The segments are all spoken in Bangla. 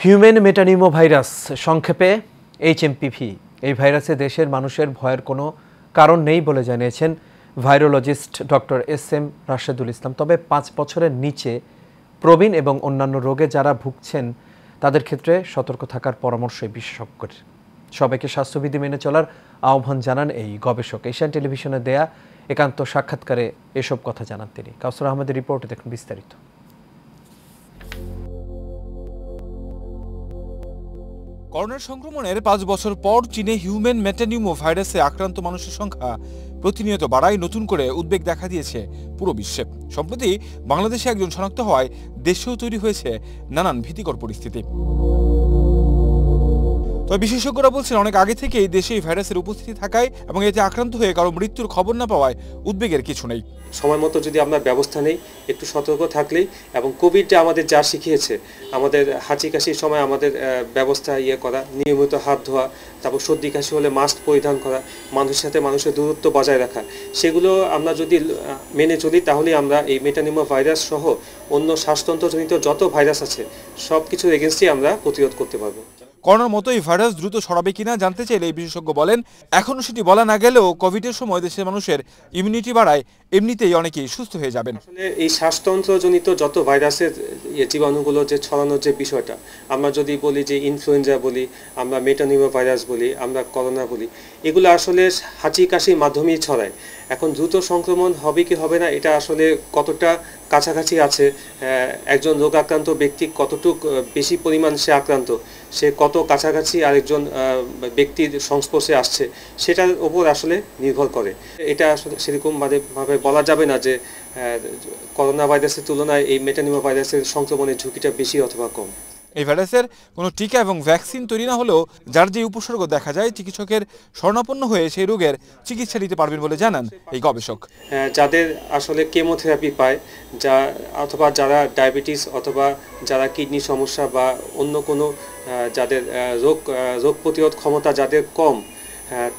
হিউম্যান মেটানিউমো ভাইরাস সংক্ষেপে এইচএমপিভি এই ভাইরাসে দেশের মানুষের ভয়ের কোনো কারণ নেই বলে জানিয়েছেন virologist doctor SM. Rashedul Islam. তবে 5 বছরের নিচে প্রবীণ এবং অন্যান্য রোগে যারা ভুগছেন তাদের ক্ষেত্রে সতর্ক থাকার পরামর্শ বিশেষজ্ঞের। সবাইকে স্বাস্থ্যবিধি মেনে চলার আহ্বান জানান এই গবেষক। এশিয়ান টেলিভিশনে দেয়া একান্ত সাক্ষাৎকারে এসব কথা জানান তিনি। কাউসার আহমেদের রিপোর্টে দেখুন বিস্তারিত। করোনা সংক্রমণের 5 বছর পর চীনে হিউম্যান মেটানিউমো ভাইরাসে আক্রান্ত মানুষের সংখ্যা প্রতিনিয়ত বাড়ায় নতুন করে উদ্বেগ দেখা দিয়েছে পুরো বিশ্বে। সম্প্রতি বাংলাদেশে একজন শনাক্ত হওয়ায় দেশেও তৈরি হয়েছে নানান ভীতিকর পরিস্থিতি। তবে বিশেষজ্ঞরা বলছেন অনেক আগে থেকেই দেশে এই ভাইরাসের উপস্থিতি থাকায় এবং এতে আক্রান্ত হয়ে কারো মৃত্যুর খবর না পাওয়ায় উদ্বেগের কিছু নেই। সময় মতো যদি আমরা ব্যবস্থা নেই, একটু সতর্ক থাকলেই, এবং কোভিডটা আমাদের যা শিখিয়েছে, আমাদের হাঁচি কাশির সময় আমাদের ব্যবস্থা করা, নিয়মিত হাত ধোয়া, তারপর সর্দি কাশি হলে মাস্ক পরিধান করা, মানুষের সাথে মানুষের দূরত্ব বজায় রাখা, সেগুলো আমরা যদি মেনে চলি তাহলে আমরা এই মেটানিউমো ভাইরাস সহ অন্য শ্বাসতন্ত্রজনিত যত ভাইরাস আছে সব কিছুর এগেনস্টই আমরা প্রতিরোধ করতে পারবো। করোনার মতো এই ভাইরাস দ্রুত ছড়াবে কিনা জানতে চাইলে এই বিশেষজ্ঞ বলেন, এখনো সেটি বলা না গেলেও কোভিডের সময় দেশের মানুষের ইমিউনিটি বাড়ায় এমনিতেই অনেকেই সুস্থ হয়ে যাবেন। আসলে এই শ্বাসতন্ত্রজনিত যত ভাইরাসের জীবাণুগুলো যে ছড়ানোর যে বিষয়টা, আমরা যদি বলি যে ইনফ্লুয়েঞ্জা বলি, আমরা মেটানিউমো ভাইরাস বলি, আমরা করোনা বলি, এগুলো আসলে হাঁচি কাশির মাধ্যমেই ছড়ায়। এখন দ্রুত সংক্রমণ হবে কি হবে না এটা আসলে কতটা কাছাকাছি আছে, একজন রোগাক্রান্ত ব্যক্তি কতটুকু বেশি পরিমাণ সে আক্রান্ত, সে কত কাছাকাছি আরেকজন ব্যক্তির সংস্পর্শে আসছে, সেটার ওপর আসলে নির্ভর করে। এটা আসলে সেরকমভাবে বলা যাবে না যে করোনা ভাইরাসের তুলনায় এই মেটানিউমো ভাইরাসের সংক্রমণের ঝুঁকিটা বেশি অথবা কম। এই ভাইরাসের কোনো টিকা এবং ভ্যাকসিন তৈরি না হলেও যার যে উপসর্গ দেখা যায় চিকিৎসকের শরণাপন্ন হয়ে সেই রোগের চিকিৎসা দিতে পারবেন বলে জানান এই গবেষক। যাদের আসলে কেমোথেরাপি পায়, অথবা যারা ডায়াবেটিস, অথবা যারা কিডনি সমস্যা বা অন্য কোনো যাদের রোগ প্রতিরোধ ক্ষমতা যাদের কম,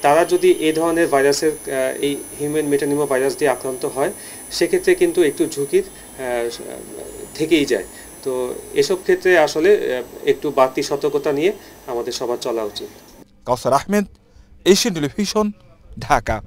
তারা যদি এই ধরনের ভাইরাসের এই হিউম্যান মেটানিউমো ভাইরাস দিয়ে আক্রান্ত হয়, সেক্ষেত্রে কিন্তু একটু ঝুঁকির থেকেই যায়। তো এসব ক্ষেত্রে আসলে একটু বাড়তি সতর্কতা নিয়ে আমাদের সবার চলা উচিত। কাউসার আহমেদ, এশিয়ান টেলিভিশন, ঢাকা।